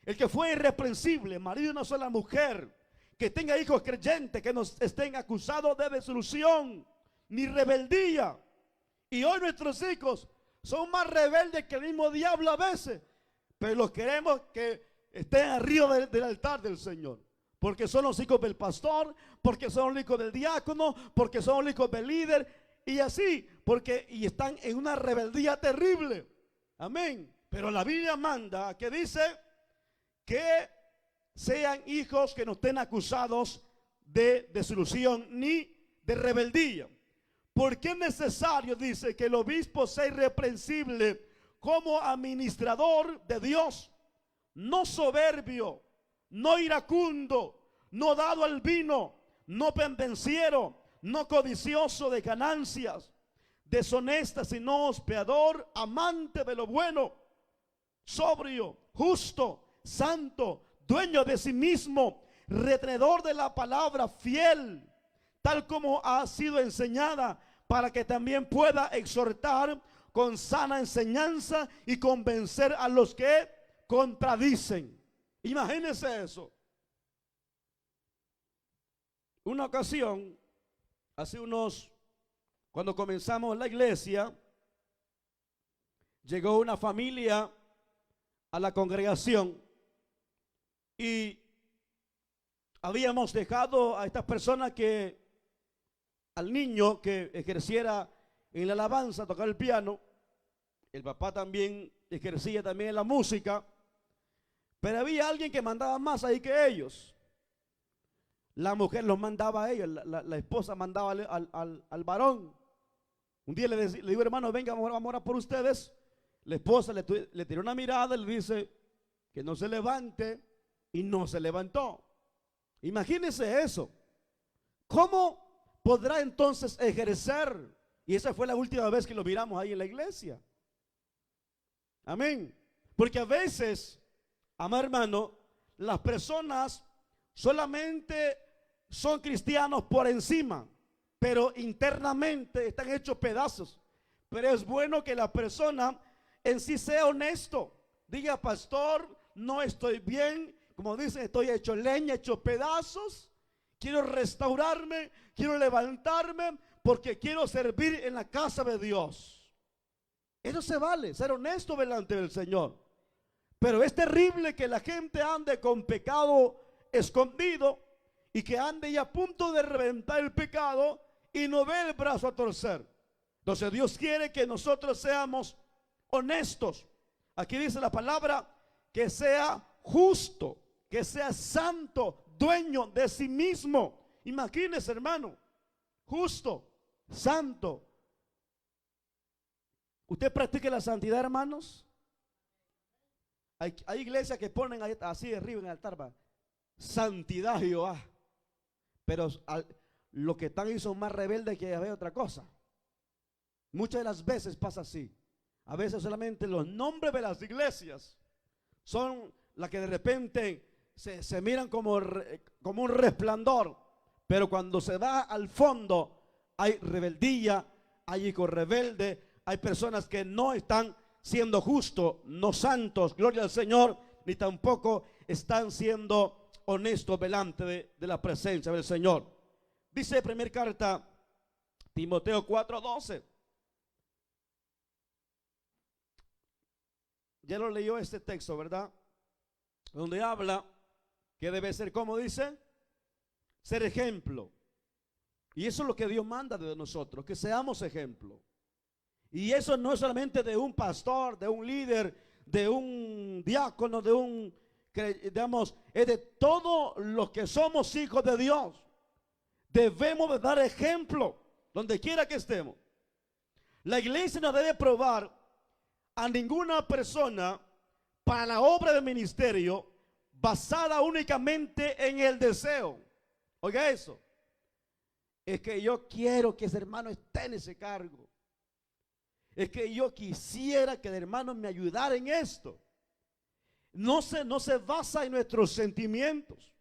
El que fue irreprensible, marido de una sola mujer, que tenga hijos creyentes, que no estén acusados de desolución ni rebeldía. Y hoy nuestros hijos son más rebeldes que el mismo diablo a veces, pero los queremos que estén arriba del altar del Señor, porque son los hijos del pastor, porque son los hijos del diácono, porque son los hijos del líder, y así, y están en una rebeldía terrible. Amén. Pero la Biblia manda, que dice que sean hijos que no estén acusados de desolución ni de rebeldía. Porque es necesario, dice, que el obispo sea irreprensible como administrador de Dios, no soberbio, no iracundo, no dado al vino, no pendenciero, no codicioso de ganancias, deshonesta, sino hospeador, amante de lo bueno, sobrio, justo, santo, dueño de sí mismo, retenedor de la palabra, fiel, tal como ha sido enseñada, para que también pueda exhortar con sana enseñanza y convencer a los que contradicen. Imagínense eso. Una ocasión, cuando comenzamos la iglesia, llegó una familia a la congregación y habíamos dejado a estas personas al niño que ejerciera en la alabanza, tocar el piano. El papá también ejercía también la música, pero había alguien que mandaba más ahí que ellos. La mujer los mandaba a ellos, la esposa mandaba al varón. Un día le digo, hermano, venga, vamos a orar por ustedes. La esposa le tiró una mirada y le dice que no se levante, y no se levantó. Imagínense eso. ¿Cómo podrá entonces ejercer? Y esa fue la última vez que lo miramos ahí en la iglesia. Amén. Porque a veces, amado hermano, las personas solamente son cristianos por encima, pero internamente están hechos pedazos. Pero es bueno que la persona en sí sea honesto. Diga, pastor, no estoy bien. Como dicen, estoy hecho leña, hecho pedazos. Quiero restaurarme, quiero levantarme, porque quiero servir en la casa de Dios. Eso se vale, ser honesto delante del Señor. Pero es terrible que la gente ande con pecado escondido y que ande ya a punto de reventar el pecado y no ve el brazo a torcer. Entonces Dios quiere que nosotros seamos honestos. Aquí dice la palabra que sea justo, que sea santo, dueño de sí mismo. Imagínese, hermano, justo, santo. ¿Usted practica la santidad, hermanos? Hay iglesias que ponen así arriba en el altar, va, santidad Jehová. Pero los que están ahí son más rebeldes que ver otra cosa. Muchas de las veces pasa así. A veces solamente los nombres de las iglesias son las que de repente se miran como un resplandor. Pero cuando se va al fondo hay rebeldía, hay hijos rebeldes, hay personas que no están siendo justos, no santos, gloria al Señor, ni tampoco están siendo honestos delante de la presencia del Señor. Dice primera carta Timoteo 4:12. Ya lo leyó este texto, ¿verdad? Donde habla que debe ser, como dice, ser ejemplo. Y eso es lo que Dios manda de nosotros, que seamos ejemplo. Y eso no es solamente de un pastor, de un líder, de un diácono, digamos, es de todos los que somos hijos de Dios. Debemos de dar ejemplo donde quiera que estemos. La iglesia no debe probar a ninguna persona para la obra del ministerio basada únicamente en el deseo. Oiga eso. Es que yo quiero que ese hermano esté en ese cargo. Es que yo quisiera que el hermano me ayudara en esto. No se basa en nuestros sentimientos.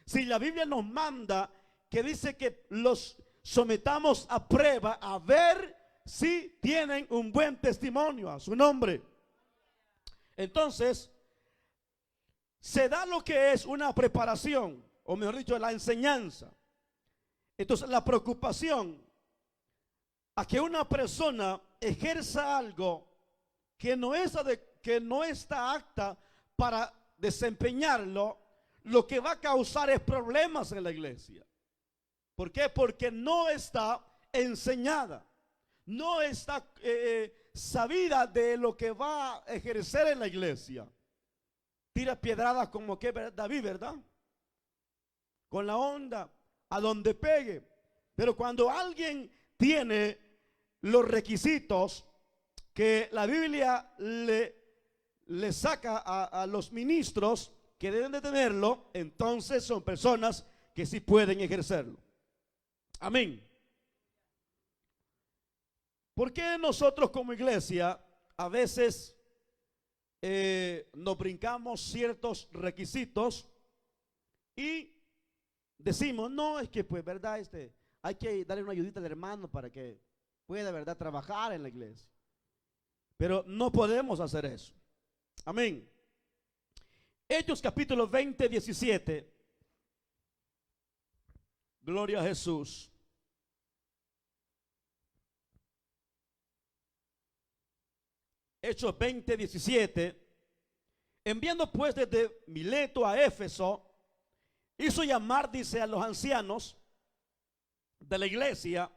Si la Biblia nos manda que dice que los sometamos a prueba a ver si tienen un buen testimonio a su nombre. Entonces, se da lo que es una preparación, o mejor dicho, la enseñanza. Entonces, la preocupación a que una persona ejerza algo que no está apta para desempeñarlo, lo que va a causar es problemas en la iglesia. ¿Por qué? Porque no está enseñada, no está sabida de lo que va a ejercer en la iglesia. Tira piedradas como que David, ¿verdad? Con la onda a donde pegue. Pero cuando alguien tiene los requisitos que la Biblia le saca a los ministros que deben de tenerlo, entonces son personas que sí pueden ejercerlo. Amén. ¿Por qué nosotros como iglesia a veces nos brincamos ciertos requisitos y decimos, no, es que pues verdad, hay que darle una ayudita al hermano para que pueda, verdad, trabajar en la iglesia. Pero no podemos hacer eso. Amén. Hechos capítulo 20, 17. Gloria a Jesús. Hechos 20, 17. Enviando pues desde Mileto a Éfeso, hizo llamar, dice, a los ancianos de la iglesia.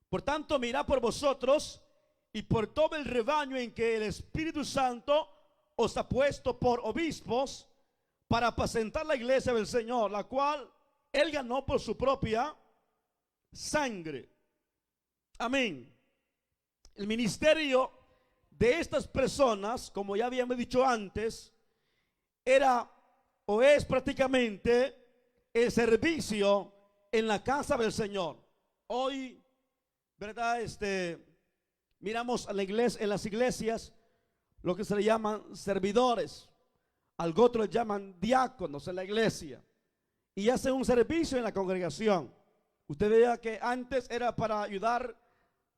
Por tanto, mirad por vosotros y por todo el rebaño en que el Espíritu Santo os ha puesto por obispos para apacentar la iglesia del Señor, la cual Él ganó por su propia sangre. Amén. El ministerio de estas personas, como ya habíamos dicho antes, era o es prácticamente el servicio en la casa del Señor. Hoy, ¿verdad? Miramos a la iglesia, en las iglesias, lo que se le llaman servidores. Algo otro le llaman diáconos en la iglesia. Y hacen un servicio en la congregación. Usted vea que antes era para ayudar,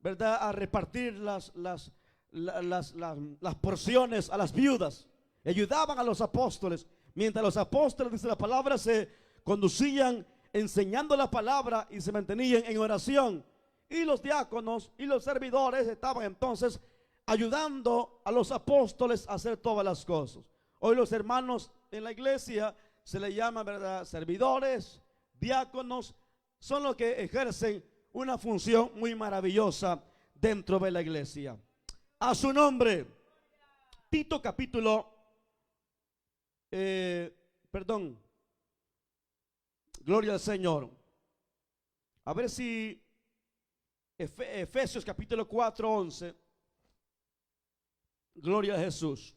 ¿verdad?, a repartir las porciones a las viudas. Ayudaban a los apóstoles. Mientras los apóstoles, dice la palabra, se conducían enseñando la palabra y se mantenían en oración. Y los diáconos y los servidores estaban entonces ayudando a los apóstoles a hacer todas las cosas. Hoy los hermanos en la iglesia se les llama, ¿verdad?, servidores, diáconos. Son los que ejercen una función muy maravillosa dentro de la iglesia. A su nombre. Tito capítulo, gloria al Señor. A ver si Efesios capítulo 4, 11. Gloria a Jesús.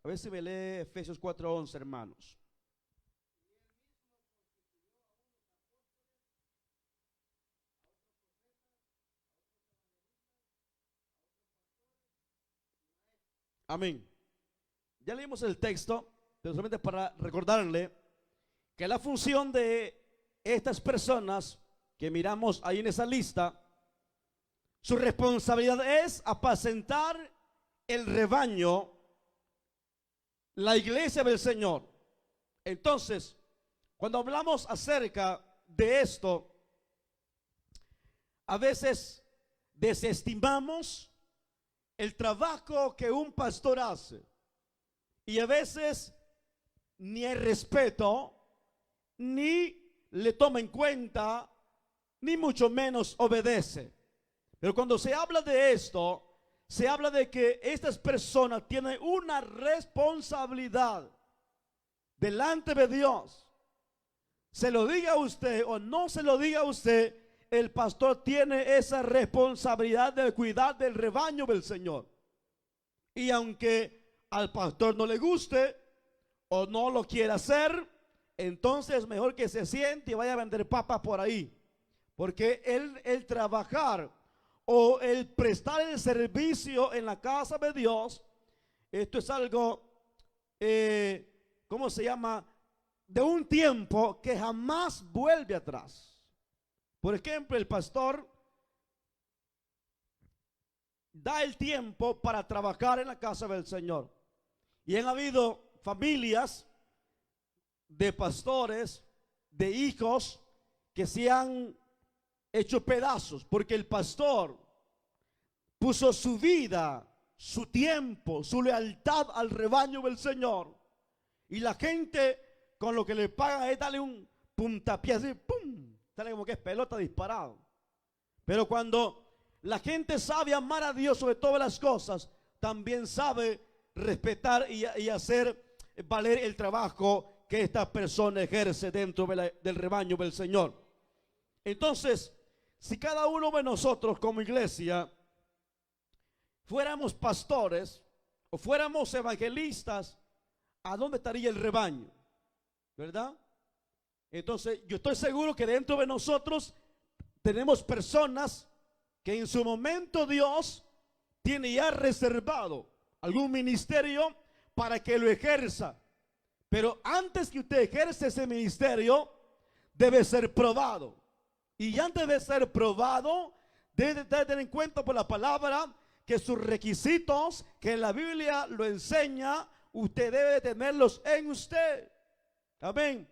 A ver si me lee Efesios 4, 11, hermanos. Amén. Ya leímos el texto, pero solamente para recordarle que la función de estas personas que miramos ahí en esa lista, su responsabilidad es apacentar el rebaño, la iglesia del Señor. Entonces, cuando hablamos acerca de esto, a veces desestimamos el trabajo que un pastor hace y a veces ni hay respeto, ni le toma en cuenta, ni mucho menos obedece. Pero cuando se habla de esto, se habla de que estas personas tienen una responsabilidad delante de Dios. Se lo diga a usted o no se lo diga a usted, el pastor tiene esa responsabilidad de cuidar del rebaño del Señor. Y aunque al pastor no le guste o no lo quiera hacer, entonces es mejor que se siente y vaya a vender papas por ahí. Porque el trabajar o el prestar el servicio en la casa de Dios, esto es algo, ¿cómo se llama?, de un tiempo que jamás vuelve atrás. Por ejemplo, el pastor da el tiempo para trabajar en la casa del Señor. Y han habido familias de pastores, de hijos que se han hecho pedazos porque el pastor puso su vida, su tiempo, su lealtad al rebaño del Señor. Y la gente con lo que le pagan es darle un puntapié así, ¡pum! Sale como que es pelota disparado. Pero cuando la gente sabe amar a Dios sobre todas las cosas, también sabe respetar y hacer valer el trabajo que esta persona ejerce dentro del rebaño del Señor. Entonces, si cada uno de nosotros como iglesia fuéramos pastores o fuéramos evangelistas, ¿a dónde estaría el rebaño? ¿Verdad? Entonces, yo estoy seguro que dentro de nosotros tenemos personas que en su momento Dios tiene ya reservado algún ministerio para que lo ejerza. Pero antes que usted ejerce ese ministerio, debe ser probado. Y antes de ser probado, debe tener en cuenta por la palabra que sus requisitos, que la Biblia lo enseña, usted debe tenerlos en usted. Amén.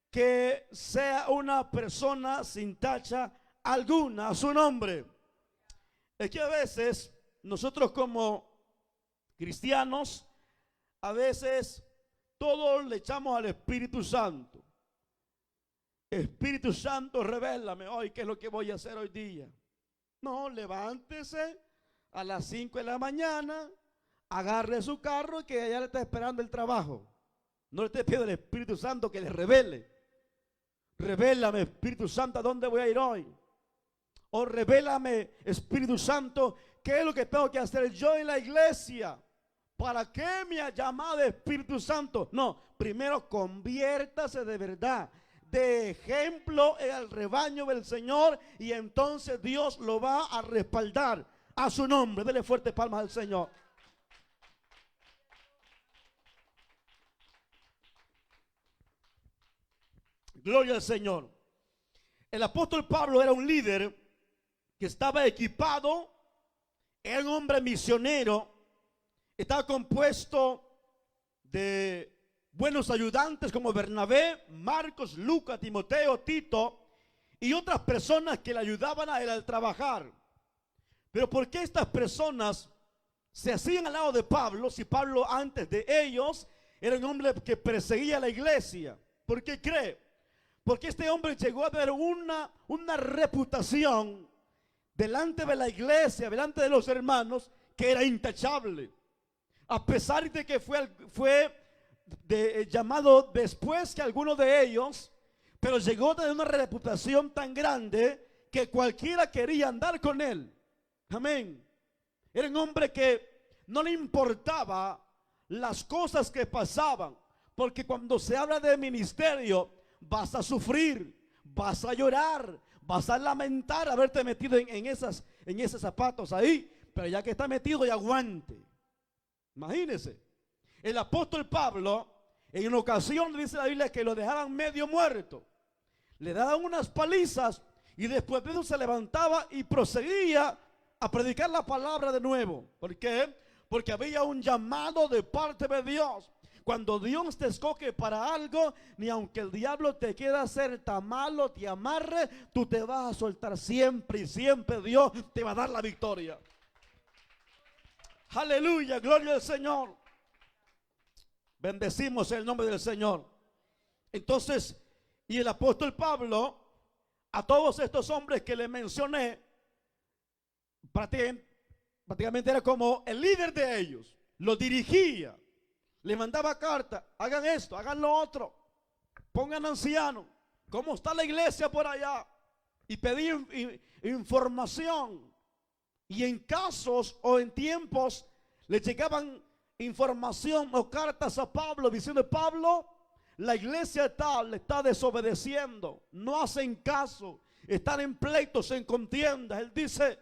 Que sea una persona sin tacha alguna a su nombre. Es que a veces nosotros como cristianos, a veces todos le echamos al Espíritu Santo. Espíritu Santo, revélame hoy qué es lo que voy a hacer hoy día. No, levántese a las 5 de la mañana, agarre su carro que allá le está esperando el trabajo. No le esté pidiendo al Espíritu Santo que le revele. Revélame, Espíritu Santo, ¿a dónde voy a ir hoy? O revélame, Espíritu Santo, ¿qué es lo que tengo que hacer yo en la iglesia? ¿Para qué me ha llamado Espíritu Santo? No, primero conviértase de verdad, de ejemplo en el rebaño del Señor, y entonces Dios lo va a respaldar a su nombre. Dele fuerte palmas al Señor. Gloria al Señor. El apóstol Pablo era un líder que estaba equipado, era un hombre misionero, estaba compuesto de buenos ayudantes como Bernabé, Marcos, Lucas, Timoteo, Tito y otras personas que le ayudaban a él al trabajar. Pero ¿por qué estas personas se hacían al lado de Pablo si Pablo antes de ellos era un hombre que perseguía a la iglesia? ¿Por qué cree? Porque este hombre llegó a tener una reputación delante de la iglesia, delante de los hermanos, que era intachable. A pesar de que fue llamado después que algunos de ellos, pero llegó a tener una reputación tan grande que cualquiera quería andar con él. Amén. Era un hombre que no le importaba las cosas que pasaban, porque cuando se habla de ministerio, vas a sufrir, vas a llorar, vas a lamentar haberte metido en esos zapatos ahí, pero ya que está metido, ya aguante. Imagínense, el apóstol Pablo, en una ocasión dice la Biblia que lo dejaban medio muerto, le daban unas palizas y después de eso se levantaba y proseguía a predicar la palabra de nuevo. ¿Por qué? Porque había un llamado de parte de Dios. Cuando Dios te escoge para algo, ni aunque el diablo te quiera hacer tan malo, te amarre, tú te vas a soltar siempre y siempre Dios te va a dar la victoria. Aleluya, gloria al Señor. Bendecimos el nombre del Señor. Entonces, y el apóstol Pablo, a todos estos hombres que le mencioné, prácticamente era como el líder de ellos, los dirigía. Le mandaba carta, hagan esto, hagan lo otro, pongan ancianos, ¿cómo está la iglesia por allá? Y pedí información. Y en casos o en tiempos le llegaban información o cartas a Pablo diciendo: Pablo, la iglesia tal está desobedeciendo, no hacen caso, están en pleitos, en contiendas. Él dice: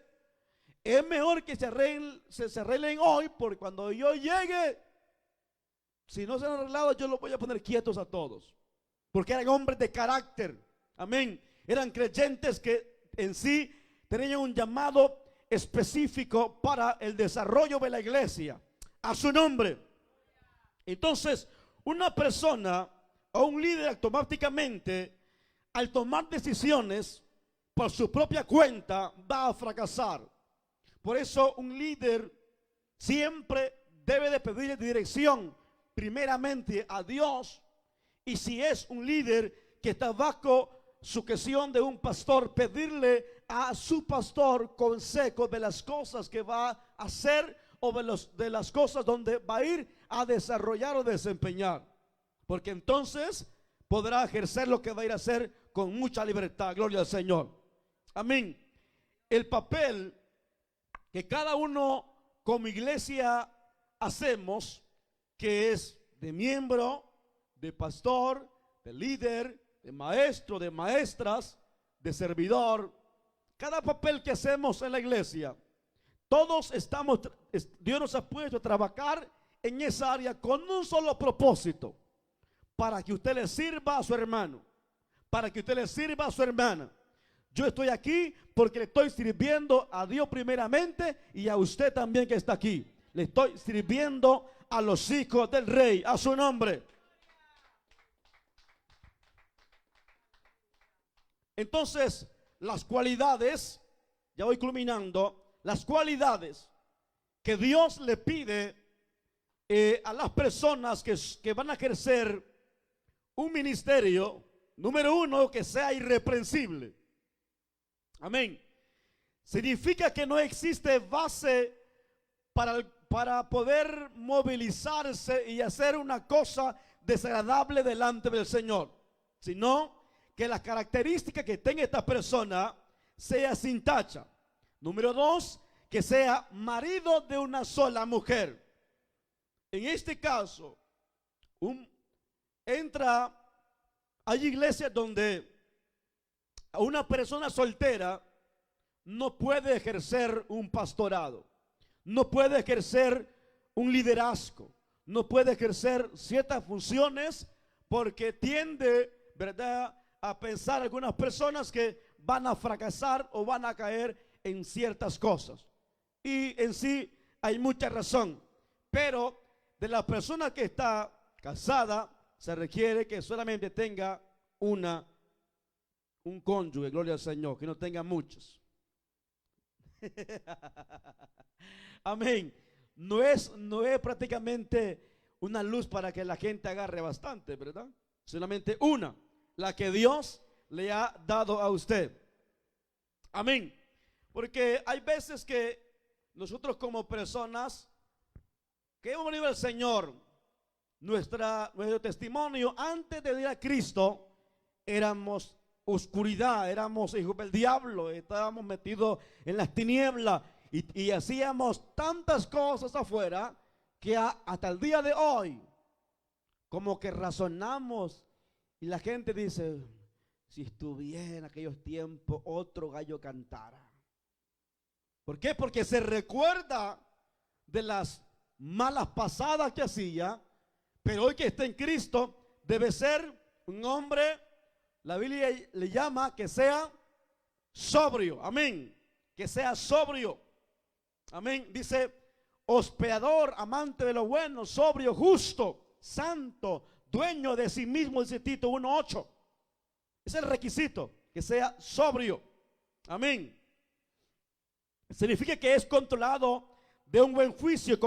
es mejor que se arreglen hoy, porque cuando yo llegue, si no se han arreglado, yo los voy a poner quietos a todos. Porque eran hombres de carácter. Amén. Eran creyentes que en sí tenían un llamado específico para el desarrollo de la iglesia. A su nombre. Entonces, una persona o un líder automáticamente, al tomar decisiones por su propia cuenta, va a fracasar. Por eso un líder siempre debe de pedir dirección primeramente a Dios, y si es un líder que está bajo sujeción de un pastor, pedirle a su pastor consejo de las cosas que va a hacer o de las cosas donde va a ir a desarrollar o desempeñar, porque entonces podrá ejercer lo que va a ir a hacer con mucha libertad. Gloria al Señor. Amén. El papel que cada uno como iglesia hacemos, que es de miembro, de pastor, de líder, de maestro, de maestras, de servidor. Cada papel que hacemos en la iglesia Todos estamos, Dios nos ha puesto a trabajar en esa área con un solo propósito: para que usted le sirva a su hermano, para que usted le sirva a su hermana. Yo estoy aquí porque le estoy sirviendo a Dios primeramente, y a usted también que está aquí. Le estoy sirviendo a los hijos del Rey, a su nombre. Entonces, las cualidades, ya voy culminando, las cualidades que Dios le pide a las personas que van a ejercer un ministerio: número uno, que sea irreprensible. Amén. Significa que no existe base para poder movilizarse y hacer una cosa desagradable delante del Señor, sino que la característica que tenga esta persona sea sin tacha. Número dos, que sea marido de una sola mujer. En este caso, hay iglesias donde una persona soltera no puede ejercer un pastorado, no puede ejercer un liderazgo, no puede ejercer ciertas funciones, porque tiende, ¿verdad?, a pensar algunas personas que van a fracasar o van a caer en ciertas cosas. Y en sí hay mucha razón, pero de la persona que está casada se requiere que solamente tenga un cónyuge, gloria al Señor, que no tenga muchos. Amén. No es prácticamente una luz para que la gente agarre bastante, ¿verdad? Solamente una, la que Dios le ha dado a usted. Amén. Porque hay veces que nosotros, como personas que hemos venido al Señor, nuestro testimonio antes de ir a Cristo, éramos oscuridad, éramos hijos del diablo, estábamos metidos en las tinieblas y hacíamos tantas cosas afuera que hasta el día de hoy como que razonamos, y la gente dice: si estuviera en aquellos tiempos otro gallo cantara. ¿Por qué? Porque se recuerda de las malas pasadas que hacía, pero hoy que está en Cristo debe ser un hombre, la Biblia le llama que sea sobrio. Amén. Que sea sobrio. Amén. Dice: hospedador, amante de lo bueno, sobrio, justo, santo, dueño de sí mismo, dice Tito 1:8. Es el requisito, que sea sobrio. Amén. Significa que es controlado de un buen juicio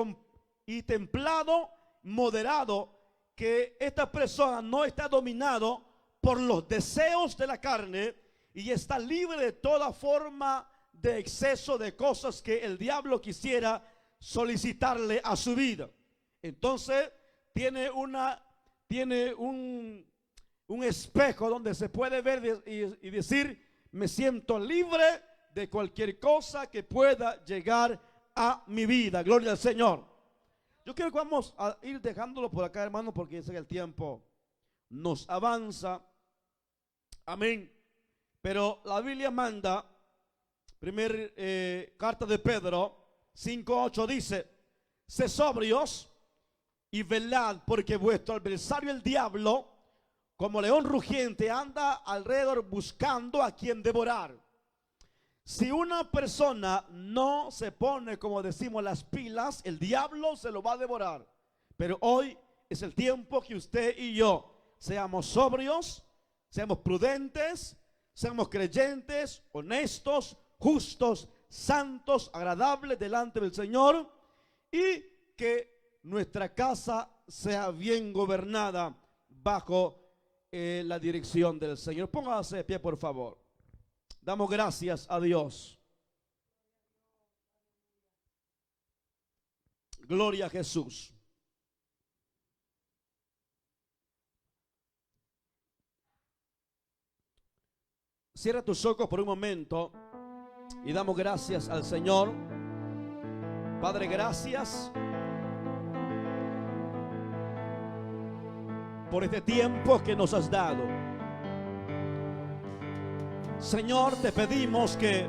y templado, moderado, que esta persona no está dominado por los deseos de la carne y está libre de toda forma de exceso de cosas que el diablo quisiera solicitarle a su vida. Entonces tiene un espejo donde se puede ver y decir: me siento libre de cualquier cosa que pueda llegar a mi vida. Gloria al Señor. Yo creo que vamos a ir dejándolo por acá, hermano, porque ese es el tiempo nos avanza. Amén. Pero la Biblia manda, carta de Pedro 5:8 dice: sed sobrios y velad, porque vuestro adversario el diablo, como león rugiente, anda alrededor buscando a quien devorar. Si una persona no se pone, como decimos, las pilas, el diablo se lo va a devorar. Pero hoy es el tiempo que usted y yo seamos sobrios, seamos prudentes, seamos creyentes, honestos, justos, santos, agradables delante del Señor, y que nuestra casa sea bien gobernada bajo la dirección del Señor. Póngase de pie, por favor. Damos gracias a Dios. Gloria a Jesús. Cierra tus ojos por un momento y damos gracias al Señor. Padre, gracias por este tiempo que nos has dado. Señor, te pedimos que